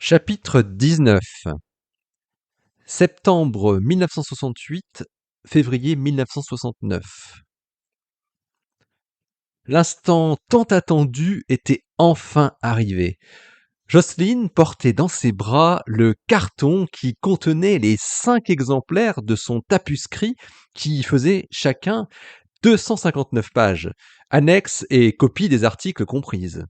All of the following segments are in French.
Chapitre 19. Septembre 1968, février 1969. L'instant tant attendu était enfin arrivé. Jocelyne portait dans ses bras le carton qui contenait les 5 exemplaires de son tapuscrit qui faisait chacun 259 pages, annexes et copies des articles comprises.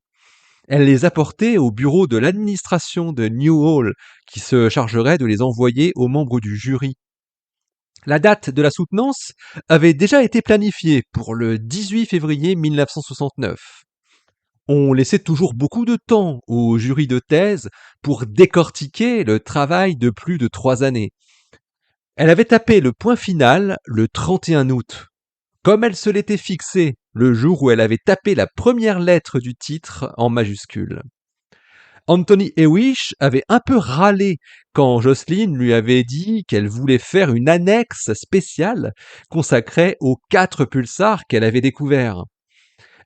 Elle les apportait au bureau de l'administration de New Hall, qui se chargerait de les envoyer aux membres du jury. La date de la soutenance avait déjà été planifiée pour le 18 février 1969. On laissait toujours beaucoup de temps au jury de thèse pour décortiquer le travail de plus de 3 années. Elle avait tapé le point final le 31 août, comme elle se l'était fixé le jour où elle avait tapé la première lettre du titre en majuscule. Anthony Hewish avait un peu râlé quand Jocelyne lui avait dit qu'elle voulait faire une annexe spéciale consacrée aux 4 pulsars qu'elle avait découverts.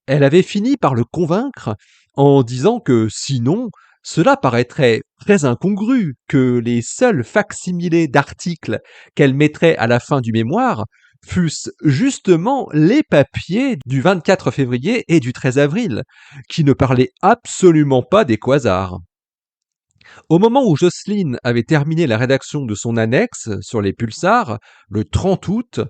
Elle avait fini par le convaincre en disant que sinon, cela paraîtrait très incongru que les seuls facsimilés d'articles qu'elle mettrait à la fin du mémoire fussent justement les papiers du 24 février et du 13 avril, qui ne parlaient absolument pas des quasars. Au moment où Jocelyne avait terminé la rédaction de son annexe sur les pulsars, le 30 août,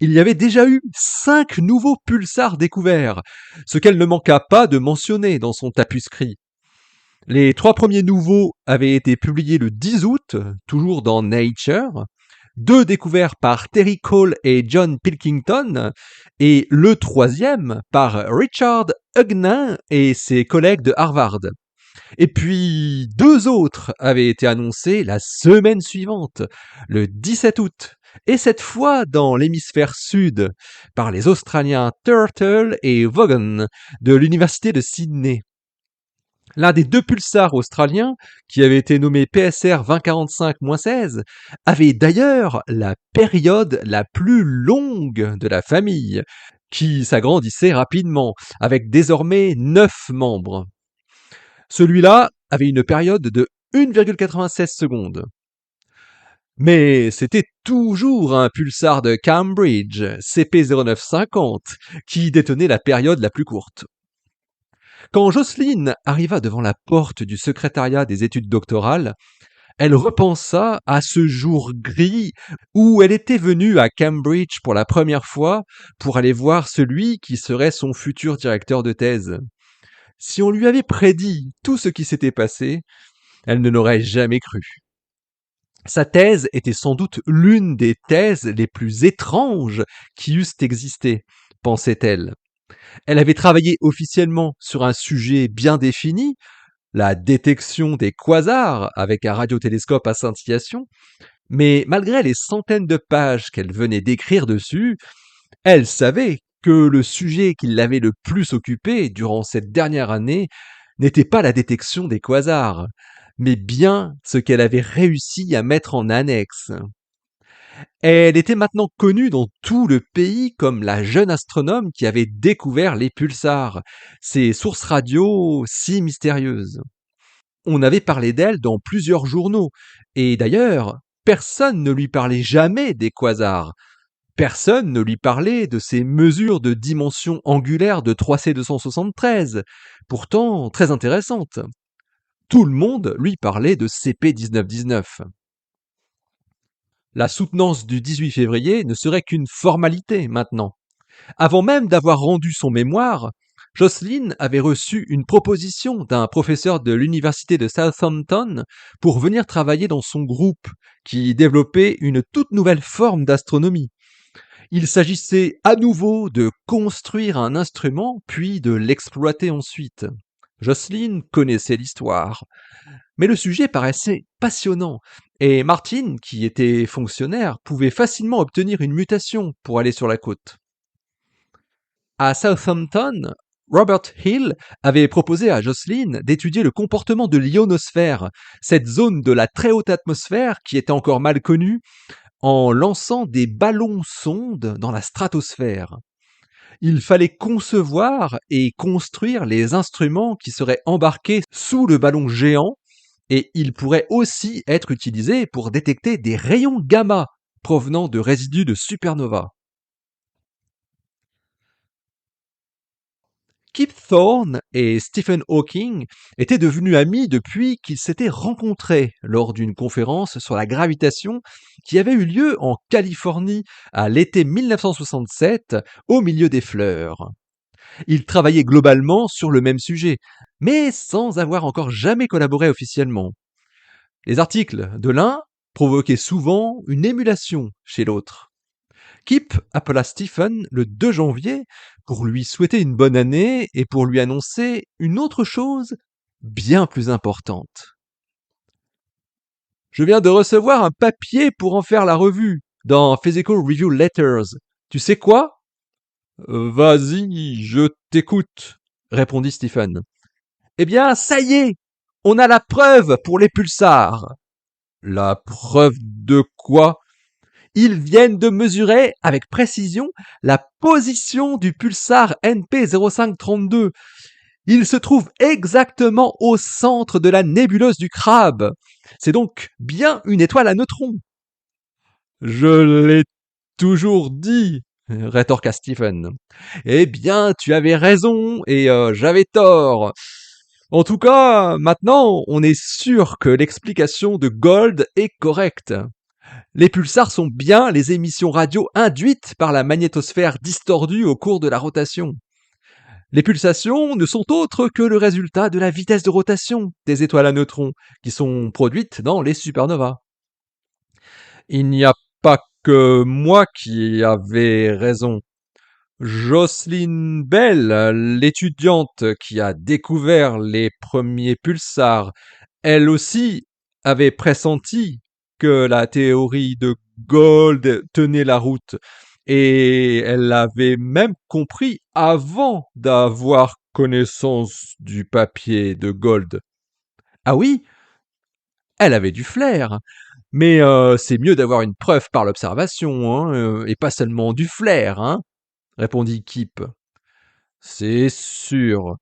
il y avait déjà eu 5 nouveaux pulsars découverts, ce qu'elle ne manqua pas de mentionner dans son tapuscrit. Les 3 premiers nouveaux avaient été publiés le 10 août, toujours dans Nature, 2 découverts par Terry Cole et John Pilkington, et le 3e par Richard Hugnin et ses collègues de Harvard. Et puis 2 autres avaient été annoncés la semaine suivante, le 17 août, et cette fois dans l'hémisphère sud, par les Australiens Turtle et Vaughan de l'université de Sydney. L'un des 2 pulsars australiens, qui avait été nommé PSR 2045-16, avait d'ailleurs la période la plus longue de la famille, qui s'agrandissait rapidement, avec désormais 9 membres. Celui-là avait une période de 1,96 secondes. Mais c'était toujours un pulsar de Cambridge, CP0950, qui détenait la période la plus courte. Quand Jocelyne arriva devant la porte du secrétariat des études doctorales, elle repensa à ce jour gris où elle était venue à Cambridge pour la première fois pour aller voir celui qui serait son futur directeur de thèse. Si on lui avait prédit tout ce qui s'était passé, elle ne l'aurait jamais cru. Sa thèse était sans doute l'une des thèses les plus étranges qui eussent existé, pensait-elle. Elle avait travaillé officiellement sur un sujet bien défini, la détection des quasars avec un radiotélescope à scintillation, mais malgré les centaines de pages qu'elle venait d'écrire dessus, elle savait que le sujet qui l'avait le plus occupé durant cette dernière année n'était pas la détection des quasars, mais bien ce qu'elle avait réussi à mettre en annexe. Elle était maintenant connue dans tout le pays comme la jeune astronome qui avait découvert les pulsars, ces sources radio si mystérieuses. On avait parlé d'elle dans plusieurs journaux, et d'ailleurs, personne ne lui parlait jamais des quasars. Personne ne lui parlait de ces mesures de dimension angulaire de 3C273, pourtant très intéressantes. Tout le monde lui parlait de CP1919. La soutenance du 18 février ne serait qu'une formalité maintenant. Avant même d'avoir rendu son mémoire, Jocelyne avait reçu une proposition d'un professeur de l'université de Southampton pour venir travailler dans son groupe, qui développait une toute nouvelle forme d'astronomie. Il s'agissait à nouveau de construire un instrument, puis de l'exploiter ensuite. Jocelyne connaissait l'histoire, mais le sujet paraissait passionnant, et Martin, qui était fonctionnaire, pouvait facilement obtenir une mutation pour aller sur la côte. À Southampton, Robert Hill avait proposé à Jocelyne d'étudier le comportement de l'ionosphère, cette zone de la très haute atmosphère qui était encore mal connue, en lançant des ballons-sondes dans la stratosphère. Il fallait concevoir et construire les instruments qui seraient embarqués sous le ballon géant et il pourrait aussi être utilisé pour détecter des rayons gamma provenant de résidus de supernova. Kip Thorne et Stephen Hawking étaient devenus amis depuis qu'ils s'étaient rencontrés lors d'une conférence sur la gravitation qui avait eu lieu en Californie à l'été 1967 au milieu des fleurs. Ils travaillaient globalement sur le même sujet, mais sans avoir encore jamais collaboré officiellement. Les articles de l'un provoquaient souvent une émulation chez l'autre. Kip appela Stephen le 2 janvier pour lui souhaiter une bonne année et pour lui annoncer une autre chose bien plus importante. Je viens de recevoir un papier pour en faire la revue dans Physical Review Letters. Tu sais quoi? Vas-y, je t'écoute, répondit Stephen. Eh bien, ça y est, on a la preuve pour les pulsars. La preuve de quoi? Ils viennent de mesurer avec précision la position du pulsar NP0532. Il se trouve exactement au centre de la nébuleuse du crabe. C'est donc bien une étoile à neutrons. Je l'ai toujours dit, rétorqua Stephen. Eh bien, tu avais raison et j'avais tort. En tout cas, maintenant, on est sûr que l'explication de Gold est correcte. Les pulsars sont bien les émissions radio induites par la magnétosphère distordue au cours de la rotation. Les pulsations ne sont autres que le résultat de la vitesse de rotation des étoiles à neutrons qui sont produites dans les supernovas. Il n'y a pas que moi qui avais raison. Jocelyn Bell, l'étudiante qui a découvert les premiers pulsars, elle aussi avait pressenti que la théorie de Gold tenait la route. Et elle l'avait même compris avant d'avoir connaissance du papier de Gold. Ah oui, elle avait du flair. Mais c'est mieux d'avoir une preuve par l'observation, hein, et pas seulement du flair, hein, répondit Kip. C'est sûr.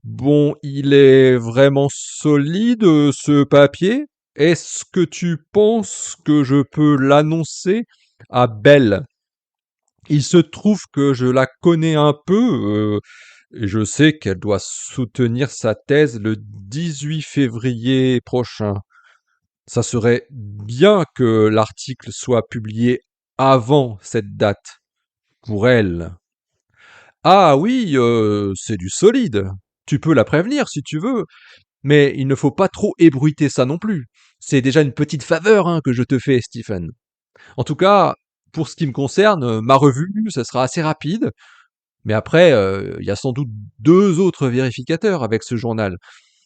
Bon, il est vraiment solide, ce papier? Est-ce que tu penses que je peux l'annoncer à Belle? Il se trouve que je la connais un peu, et je sais qu'elle doit soutenir sa thèse le 18 février prochain. Ça serait bien que l'article soit publié avant cette date, pour elle. Ah oui, c'est du solide. Tu peux la prévenir si tu veux, mais il ne faut pas trop ébruiter ça non plus. C'est déjà une petite faveur, hein, que je te fais, Stephen. En tout cas, pour ce qui me concerne, ma revue, ça sera assez rapide. Mais après, il y a sans doute 2 autres vérificateurs avec ce journal.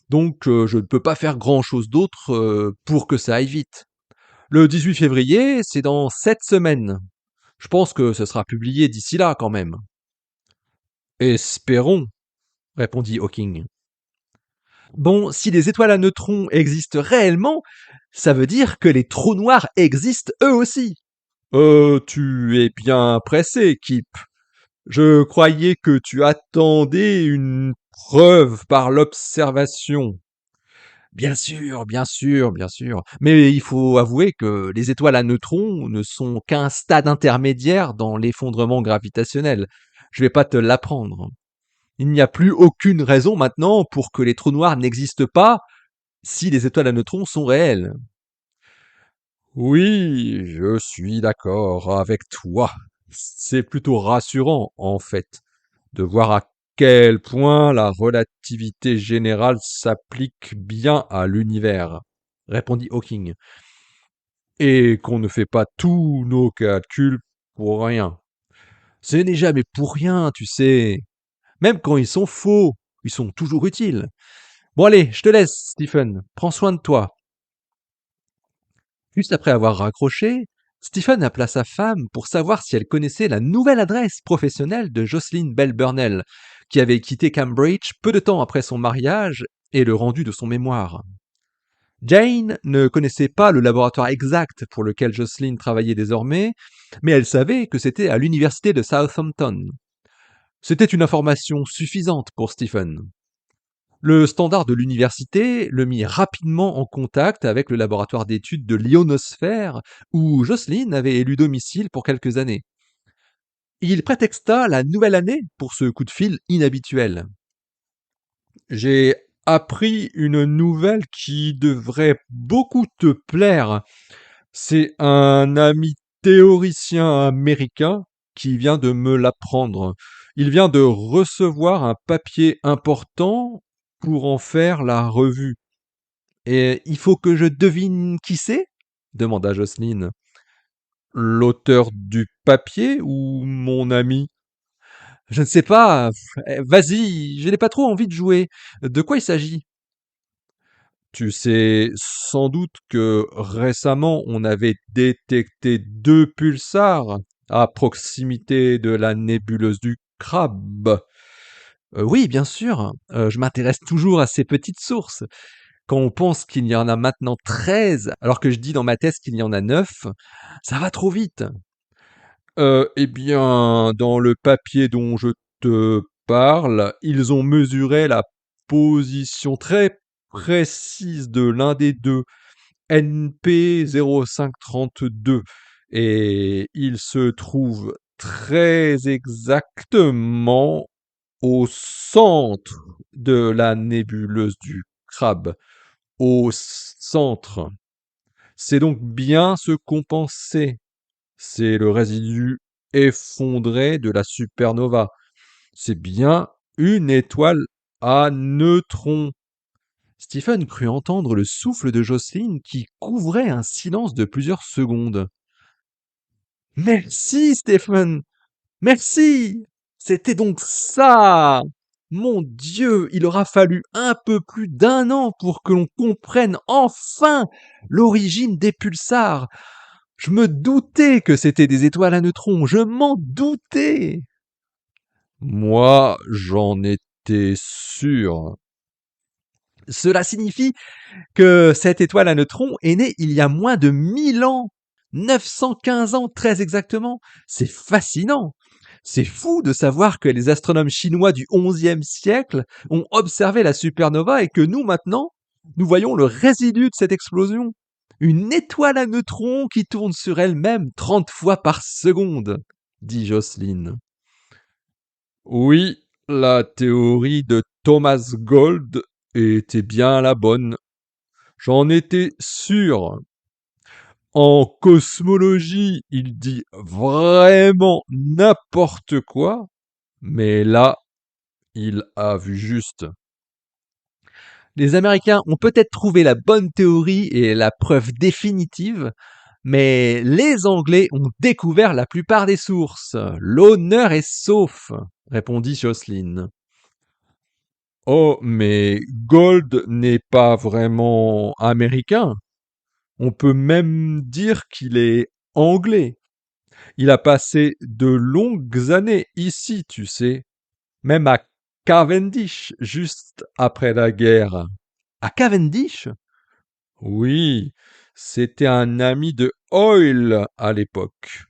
Donc, je ne peux pas faire grand-chose d'autre, pour que ça aille vite. Le 18 février, c'est dans 7 semaines. Je pense que ce sera publié d'ici là quand même. Espérons, répondit Hawking. Bon, si les étoiles à neutrons existent réellement, ça veut dire que les trous noirs existent eux aussi. Tu es bien pressé, Kip. Je croyais que tu attendais une preuve par l'observation. Bien sûr, bien sûr, bien sûr. Mais il faut avouer que les étoiles à neutrons ne sont qu'un stade intermédiaire dans l'effondrement gravitationnel. Je vais pas te l'apprendre. Il n'y a plus aucune raison maintenant pour que les trous noirs n'existent pas si les étoiles à neutrons sont réelles. Oui, je suis d'accord avec toi. C'est plutôt rassurant, en fait, de voir à quel point la relativité générale s'applique bien à l'univers, répondit Hawking, et qu'on ne fait pas tous nos calculs pour rien. Ce n'est jamais pour rien, tu sais. Même quand ils sont faux, ils sont toujours utiles. Bon allez, je te laisse, Stephen. Prends soin de toi. Juste après avoir raccroché, Stephen appela sa femme pour savoir si elle connaissait la nouvelle adresse professionnelle de Jocelyn Bell Burnell, qui avait quitté Cambridge peu de temps après son mariage et le rendu de son mémoire. Jane ne connaissait pas le laboratoire exact pour lequel Jocelyn travaillait désormais, mais elle savait que c'était à l'université de Southampton. C'était une information suffisante pour Stephen. Le standard de l'université le mit rapidement en contact avec le laboratoire d'études de l'ionosphère où Jocelyne avait élu domicile pour quelques années. Il prétexta la nouvelle année pour ce coup de fil inhabituel. J'ai appris une nouvelle qui devrait beaucoup te plaire. C'est un ami théoricien américain qui vient de me l'apprendre. Il vient de recevoir un papier important pour en faire la revue. Et il faut que je devine qui c'est demanda Jocelyne. L'auteur du papier ou mon ami? Je ne sais pas. Vas-y, je n'ai pas trop envie de jouer. De quoi il s'agit? Tu sais sans doute que récemment on avait détecté 2 pulsars à proximité de la nébuleuse du Crabe. Oui, bien sûr. Je m'intéresse toujours à ces petites sources. Quand on pense qu'il y en a maintenant 13, alors que je dis dans ma thèse qu'il y en a 9, ça va trop vite. Eh bien, dans le papier dont je te parle, ils ont mesuré la position très précise de l'un des deux, NP0532, et il se trouve très exactement au centre de la nébuleuse du Crabe. Au centre. C'est donc bien ce qu'on pensait. C'est le résidu effondré de la supernova. C'est bien une étoile à neutrons. Stephen crut entendre le souffle de Jocelyne qui couvrait un silence de plusieurs secondes. Merci, Stephen. Merci. C'était donc ça. Mon Dieu, il aura fallu un peu plus d'1 an pour que l'on comprenne enfin l'origine des pulsars. Je me doutais que c'était des étoiles à neutrons, je m'en doutais. Moi, j'en étais sûr. Cela signifie que cette étoile à neutrons est née il y a moins de 1000 ans. 915 ans, très exactement. C'est fascinant. C'est fou de savoir que les astronomes chinois du XIe siècle ont observé la supernova et que nous, maintenant, nous voyons le résidu de cette explosion. Une étoile à neutrons qui tourne sur elle-même 30 fois par seconde, dit Jocelyne. Oui, la théorie de Thomas Gold était bien la bonne. J'en étais sûr. En cosmologie, il dit vraiment n'importe quoi, mais là, il a vu juste. Les Américains ont peut-être trouvé la bonne théorie et la preuve définitive, mais les Anglais ont découvert la plupart des sources. L'honneur est sauf, répondit Jocelyne. Oh, mais Gold n'est pas vraiment américain. On peut même dire qu'il est anglais. Il a passé de longues années ici, tu sais, même à Cavendish, juste après la guerre. À Cavendish? Oui, c'était un ami de Hoyle à l'époque.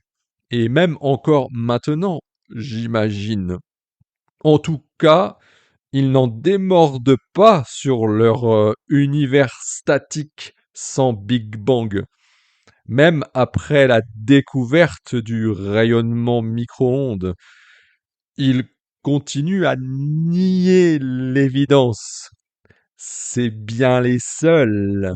Et même encore maintenant, j'imagine. En tout cas, ils n'en démordent pas sur leur univers statique sans Big Bang. Même après la découverte du rayonnement micro-ondes, ils continuent à nier l'évidence. C'est bien les seuls.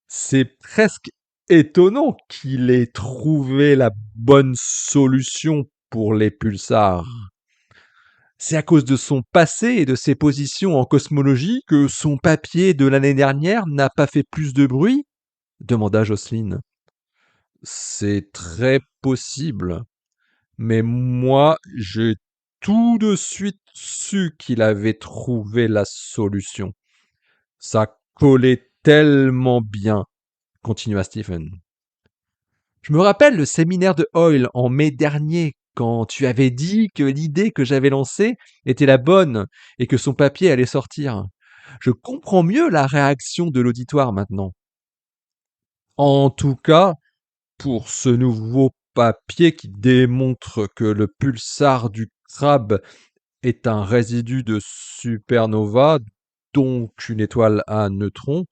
C'est presque étonnant qu'il ait trouvé la bonne solution pour les pulsars. C'est à cause de son passé et de ses positions en cosmologie que son papier de l'année dernière n'a pas fait plus de bruit? Demanda Jocelyne. C'est très possible, mais moi j'ai tout de suite su qu'il avait trouvé la solution. Ça collait tellement bien, continua Stephen. Je me rappelle le séminaire de Hoyle en mai dernier, quand tu avais dit que l'idée que j'avais lancée était la bonne et que son papier allait sortir. Je comprends mieux la réaction de l'auditoire maintenant. En tout cas, pour ce nouveau papier qui démontre que le pulsar du crabe est un résidu de supernova, donc une étoile à neutrons,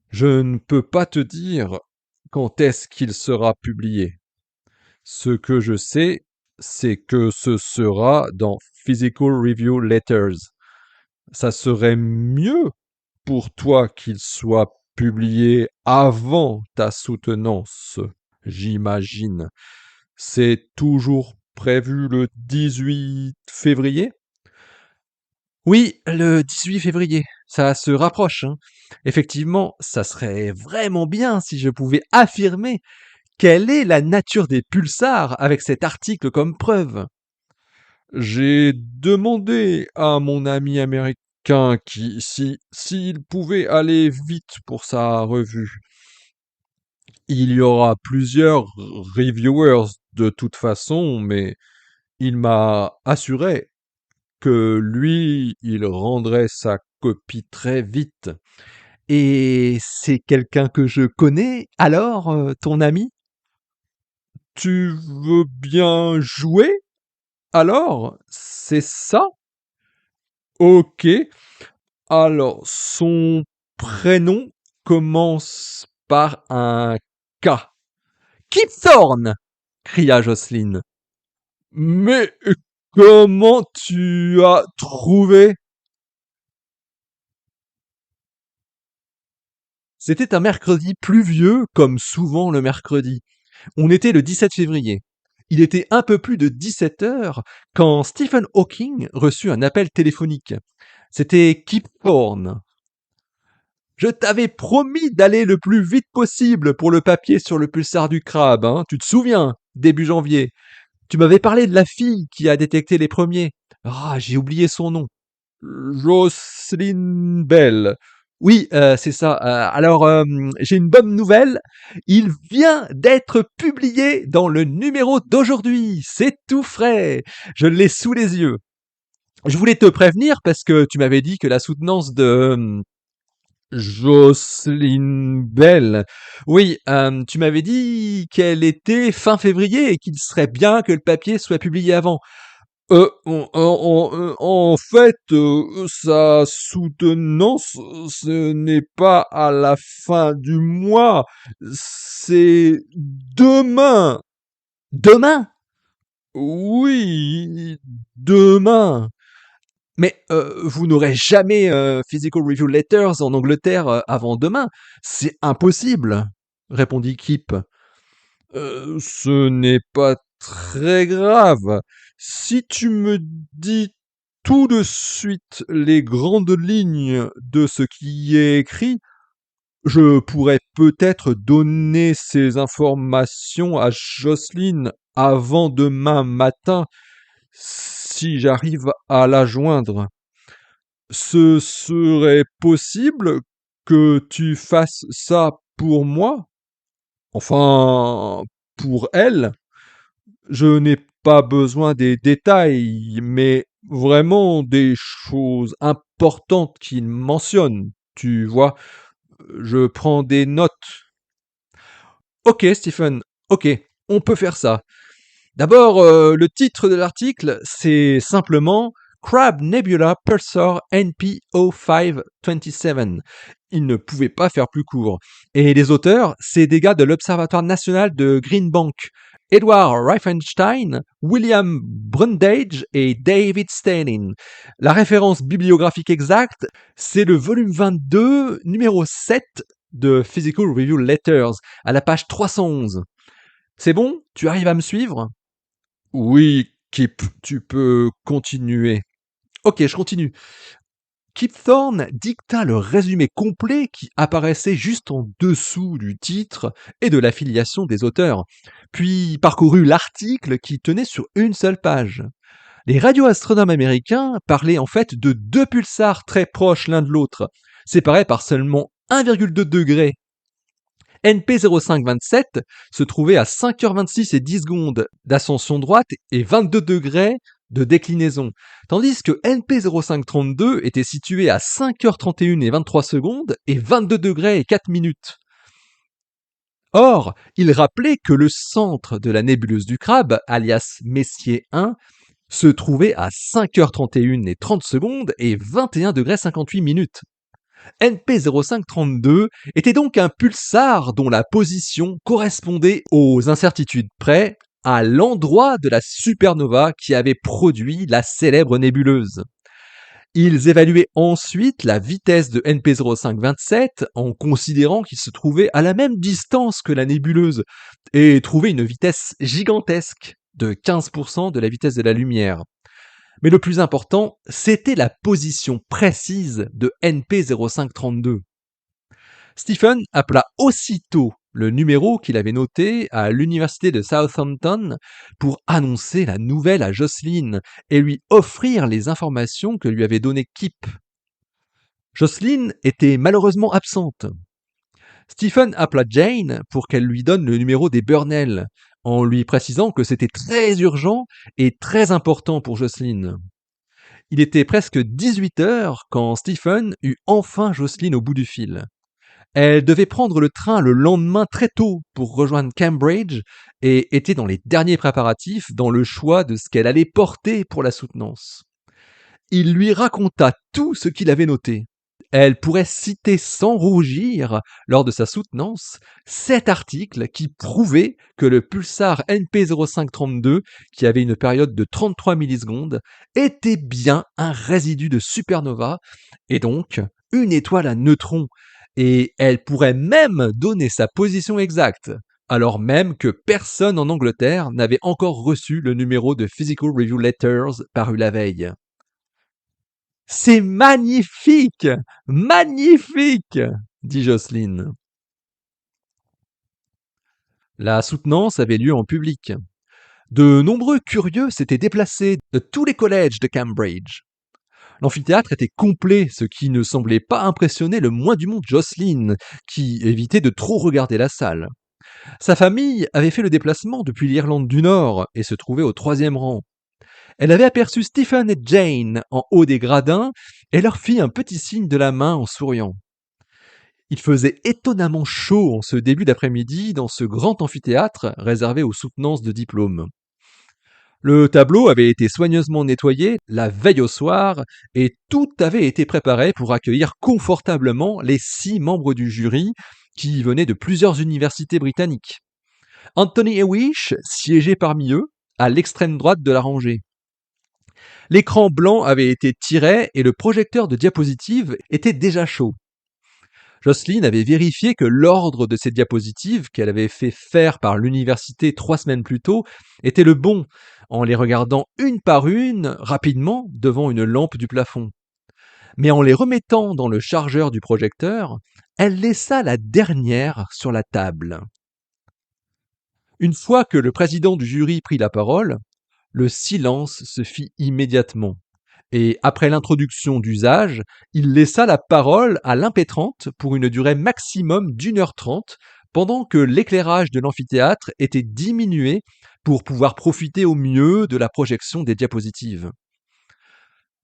je ne peux pas te dire quand est-ce qu'il sera publié. Ce que je sais, c'est que ce sera dans Physical Review Letters. Ça serait mieux pour toi qu'il soit publié avant ta soutenance, j'imagine. C'est toujours prévu le 18 février? Oui, le 18 février. Ça se rapproche, hein. Effectivement, ça serait vraiment bien si je pouvais affirmer quelle est la nature des pulsars avec cet article comme preuve. J'ai demandé à mon ami américain s'il pouvait aller vite pour sa revue. Il y aura plusieurs reviewers de toute façon, mais il m'a assuré que lui, il rendrait sa copie très vite. Et c'est quelqu'un que je connais, alors, ton ami? Tu veux bien jouer? Alors, c'est ça? Ok. Alors, son prénom commence par un K. Kip Thorne! Cria Jocelyne. Mais comment tu as trouvé? C'était un mercredi pluvieux, comme souvent le mercredi. On était le 17 février. Il était un peu plus de 17 heures quand Stephen Hawking reçut un appel téléphonique. C'était Kip Thorne. Je t'avais promis d'aller le plus vite possible pour le papier sur le pulsar du crabe, hein. Tu te souviens, début janvier. Tu m'avais parlé de la fille qui a détecté les premiers. Ah, j'ai oublié son nom. Jocelyn Bell. Oui, c'est ça. Alors, j'ai une bonne nouvelle. Il vient d'être publié dans le numéro d'aujourd'hui. C'est tout frais. Je l'ai sous les yeux. Je voulais te prévenir parce que tu m'avais dit que la soutenance de Jocelyn Bell. Oui, tu m'avais dit qu'elle était fin février et qu'il serait bien que le papier soit publié avant. En fait, sa soutenance, ce n'est pas à la fin du mois, c'est demain. Demain? Oui, demain. Mais vous n'aurez jamais Physical Review Letters en Angleterre avant demain. C'est impossible, répondit Kip. Ce n'est pas très grave. Si tu me dis tout de suite les grandes lignes de ce qui y est écrit, je pourrais peut-être donner ces informations à Jocelyne avant demain matin si j'arrive à la joindre. Ce serait possible que tu fasses ça pour moi? Enfin, pour elle? Je n'ai pas besoin des détails, mais vraiment des choses importantes qu'il mentionne. Tu vois, je prends des notes. Ok, Stephen, ok, on peut faire ça. D'abord, le titre de l'article, c'est simplement Crab Nebula Pulsar NP0527. Il ne pouvait pas faire plus court. Et les auteurs, c'est des gars de l'Observatoire national de Green Bank. Edward Riefenstein, William Brundage et David Stalin. La référence bibliographique exacte, c'est le volume 22, numéro 7 de Physical Review Letters, à la page 311. C'est bon? Tu arrives à me suivre? Oui, Kip, tu peux continuer. Ok, je continue. Kip Thorne dicta le résumé complet qui apparaissait juste en dessous du titre et de l'affiliation des auteurs, puis parcourut l'article qui tenait sur une seule page. Les radioastronomes américains parlaient en fait de deux pulsars très proches l'un de l'autre, séparés par seulement 1,2 degrés. NP0527 se trouvait à 5h26 et 10 secondes d'ascension droite et 22 degrés de déclinaison, tandis que NP0532 était situé à 5h31 et 23 secondes et 22 degrés et 4 minutes. Or, il rappelait que le centre de la nébuleuse du crabe, alias Messier 1, se trouvait à 5h31 et 30 secondes et 21 degrés 58 minutes. NP0532 était donc un pulsar dont la position correspondait aux incertitudes près à l'endroit de la supernova qui avait produit la célèbre nébuleuse. Ils évaluaient ensuite la vitesse de NP0527 en considérant qu'il se trouvait à la même distance que la nébuleuse et trouvaient une vitesse gigantesque de 15% de la vitesse de la lumière. Mais le plus important, c'était la position précise de NP0532. Stephen appela aussitôt le numéro qu'il avait noté à l'université de Southampton pour annoncer la nouvelle à Jocelyn et lui offrir les informations que lui avait données Kip. Jocelyn était malheureusement absente. Stephen appela Jane pour qu'elle lui donne le numéro des Burnell, en lui précisant que c'était très urgent et très important pour Jocelyn. Il était presque 18h quand Stephen eut enfin Jocelyn au bout du fil. Elle devait prendre le train le lendemain très tôt pour rejoindre Cambridge et était dans les derniers préparatifs dans le choix de ce qu'elle allait porter pour la soutenance. Il lui raconta tout ce qu'il avait noté. Elle pourrait citer sans rougir, lors de sa soutenance, 7 articles qui prouvaient que le pulsar NP0532, qui avait une période de 33 millisecondes, était bien un résidu de supernova, et donc une étoile à neutrons, et elle pourrait même donner sa position exacte, alors même que personne en Angleterre n'avait encore reçu le numéro de Physical Review Letters paru la veille. C'est magnifique! Magnifique! Dit Jocelyn. La soutenance avait lieu en public. De nombreux curieux s'étaient déplacés de tous les collèges de Cambridge. L'amphithéâtre était complet, ce qui ne semblait pas impressionner le moins du monde Jocelyn, qui évitait de trop regarder la salle. Sa famille avait fait le déplacement depuis l'Irlande du Nord et se trouvait au 3e rang. Elle avait aperçu Stephen et Jane en haut des gradins et leur fit un petit signe de la main en souriant. Il faisait étonnamment chaud en ce début d'après-midi dans ce grand amphithéâtre réservé aux soutenances de diplôme. Le tableau avait été soigneusement nettoyé la veille au soir et tout avait été préparé pour accueillir confortablement les 6 membres du jury qui venaient de plusieurs universités britanniques. Anthony Hewish siégeait parmi eux, à l'extrême droite de la rangée. L'écran blanc avait été tiré et le projecteur de diapositives était déjà chaud. Jocelyn avait vérifié que l'ordre de ces diapositives qu'elle avait fait faire par l'université 3 semaines plus tôt était le bon, en les regardant une par une, rapidement, devant une lampe du plafond. Mais en les remettant dans le chargeur du projecteur, elle laissa la dernière sur la table. Une fois que le président du jury prit la parole, le silence se fit immédiatement. Et après l'introduction d'usage, il laissa la parole à l'impétrante pour une durée maximum d'1h30, pendant que l'éclairage de l'amphithéâtre était diminué pour pouvoir profiter au mieux de la projection des diapositives.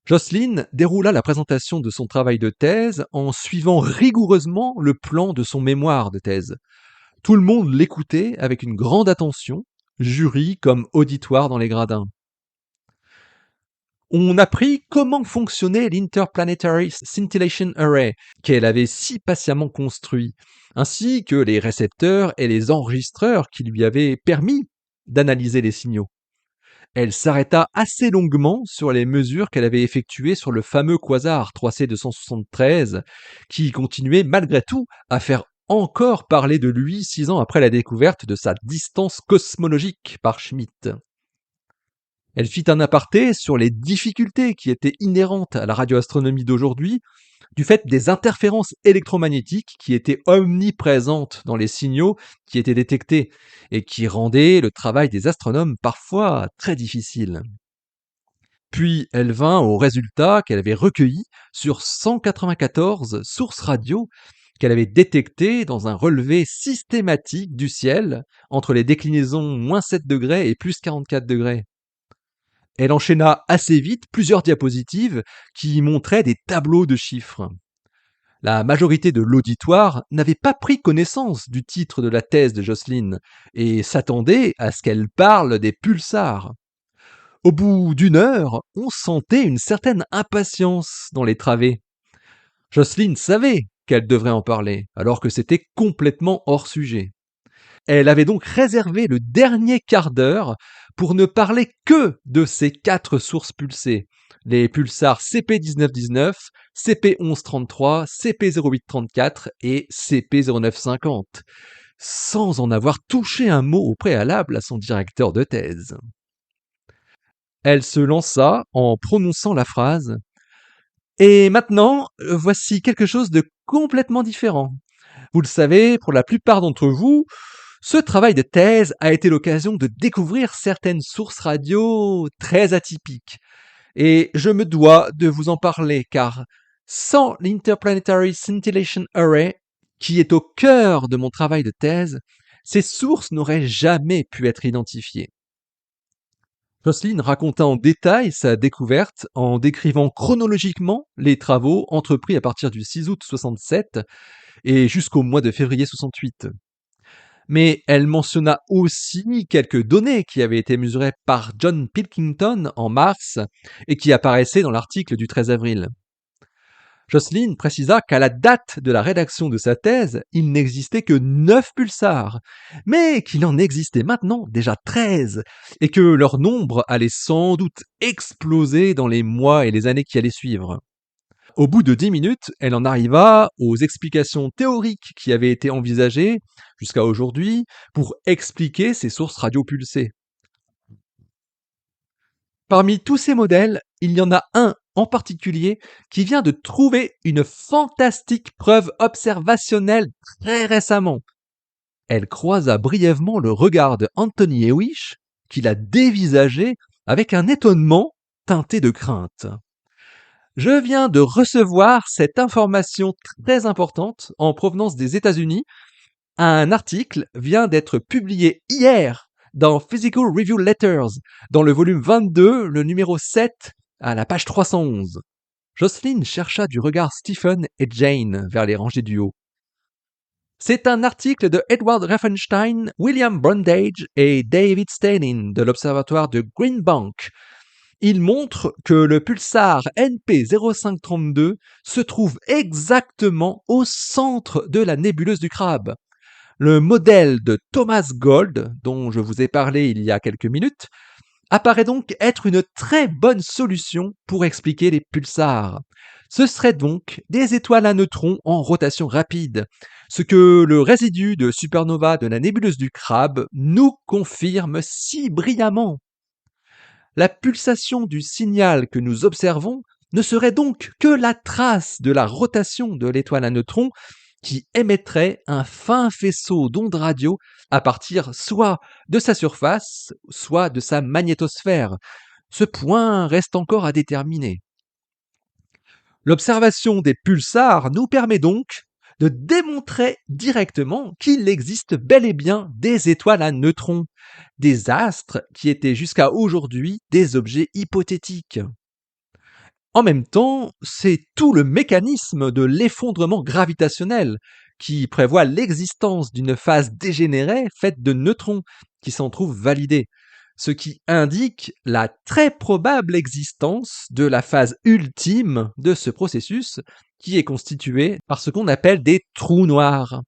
Jocelyn déroula la présentation de son travail de thèse en suivant rigoureusement le plan de son mémoire de thèse. Tout le monde l'écoutait avec une grande attention, jury comme auditoire dans les gradins. On apprit comment fonctionnait l'Interplanetary Scintillation Array, qu'elle avait si patiemment construit, ainsi que les récepteurs et les enregistreurs qui lui avaient permis d'analyser les signaux. Elle s'arrêta assez longuement sur les mesures qu'elle avait effectuées sur le fameux quasar 3C273, qui continuait malgré tout à faire encore parler de lui 6 ans après la découverte de sa distance cosmologique par Schmidt. Elle fit un aparté sur les difficultés qui étaient inhérentes à la radioastronomie d'aujourd'hui, du fait des interférences électromagnétiques qui étaient omniprésentes dans les signaux qui étaient détectés et qui rendaient le travail des astronomes parfois très difficile. Puis elle vint au résultat qu'elle avait recueilli sur 194 sources radio qu'elle avait détectées dans un relevé systématique du ciel entre les déclinaisons -7 degrés et +44 degrés. Elle enchaîna assez vite plusieurs diapositives qui montraient des tableaux de chiffres. La majorité de l'auditoire n'avait pas pris connaissance du titre de la thèse de Jocelyn et s'attendait à ce qu'elle parle des pulsars. Au bout d'1 heure, on sentait une certaine impatience dans les travées. Jocelyne savait qu'elle devrait en parler, alors que c'était complètement hors sujet. Elle avait donc réservé le dernier quart d'heure pour ne parler que de ces 4 sources pulsées. Les pulsars CP1919, CP1133, CP0834 et CP0950, sans en avoir touché un mot au préalable à son directeur de thèse. Elle se lança en prononçant la phrase: «Et maintenant, voici quelque chose de complètement différent. Vous le savez, pour la plupart d'entre vous, ce travail de thèse a été l'occasion de découvrir certaines sources radio très atypiques. Et je me dois de vous en parler car sans l'Interplanetary Scintillation Array, qui est au cœur de mon travail de thèse, ces sources n'auraient jamais pu être identifiées.» Jocelyne raconta en détail sa découverte en décrivant chronologiquement les travaux entrepris à partir du 6 août 67 et jusqu'au mois de février 68. Mais elle mentionna aussi quelques données qui avaient été mesurées par John Pilkington en mars et qui apparaissaient dans l'article du 13 avril. Jocelyne précisa qu'à la date de la rédaction de sa thèse, il n'existait que 9 pulsars, mais qu'il en existait maintenant déjà 13, et que leur nombre allait sans doute exploser dans les mois et les années qui allaient suivre. Au bout de 10 minutes, elle en arriva aux explications théoriques qui avaient été envisagées jusqu'à aujourd'hui pour expliquer ces sources radiopulsées. Parmi tous ces modèles, il y en a un en particulier qui vient de trouver une fantastique preuve observationnelle très récemment. Elle croisa brièvement le regard de Anthony Hewish, qui la dévisageait avec un étonnement teinté de crainte. Je viens de recevoir cette information très importante en provenance des États-Unis. Un article vient d'être publié hier dans Physical Review Letters, dans le volume 22, le numéro 7, à la page 311. Jocelyne chercha du regard Stephen et Jane vers les rangées du haut. C'est un article de Edward Riefenstein, William Brundage et David Stalin de l'observatoire de Green Bank. Il montre que le pulsar NP0532 se trouve exactement au centre de la nébuleuse du Crabe. Le modèle de Thomas Gold, dont je vous ai parlé il y a quelques minutes, apparaît donc être une très bonne solution pour expliquer les pulsars. Ce seraient donc des étoiles à neutrons en rotation rapide, ce que le résidu de supernova de la nébuleuse du Crabe nous confirme si brillamment. La pulsation du signal que nous observons ne serait donc que la trace de la rotation de l'étoile à neutrons qui émettrait un fin faisceau d'ondes radio à partir soit de sa surface, soit de sa magnétosphère. Ce point reste encore à déterminer. L'observation des pulsars nous permet donc de démontrer directement qu'il existe bel et bien des étoiles à neutrons, des astres qui étaient jusqu'à aujourd'hui des objets hypothétiques. En même temps, c'est tout le mécanisme de l'effondrement gravitationnel qui prévoit l'existence d'une phase dégénérée faite de neutrons qui s'en trouve validée, ce qui indique la très probable existence de la phase ultime de ce processus qui est constitué par ce qu'on appelle des trous noirs.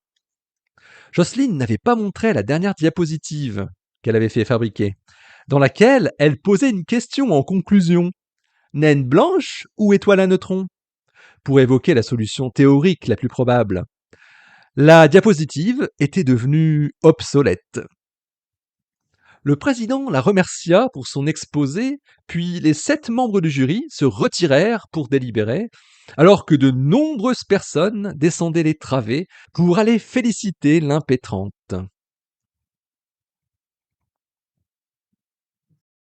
Jocelyne n'avait pas montré la dernière diapositive qu'elle avait fait fabriquer, dans laquelle elle posait une question en conclusion. Naine blanche ou étoile à neutrons, pour évoquer la solution théorique la plus probable. La diapositive était devenue obsolète. Le président la remercia pour son exposé, puis les 7 membres du jury se retirèrent pour délibérer, alors que de nombreuses personnes descendaient les travées pour aller féliciter l'impétrante.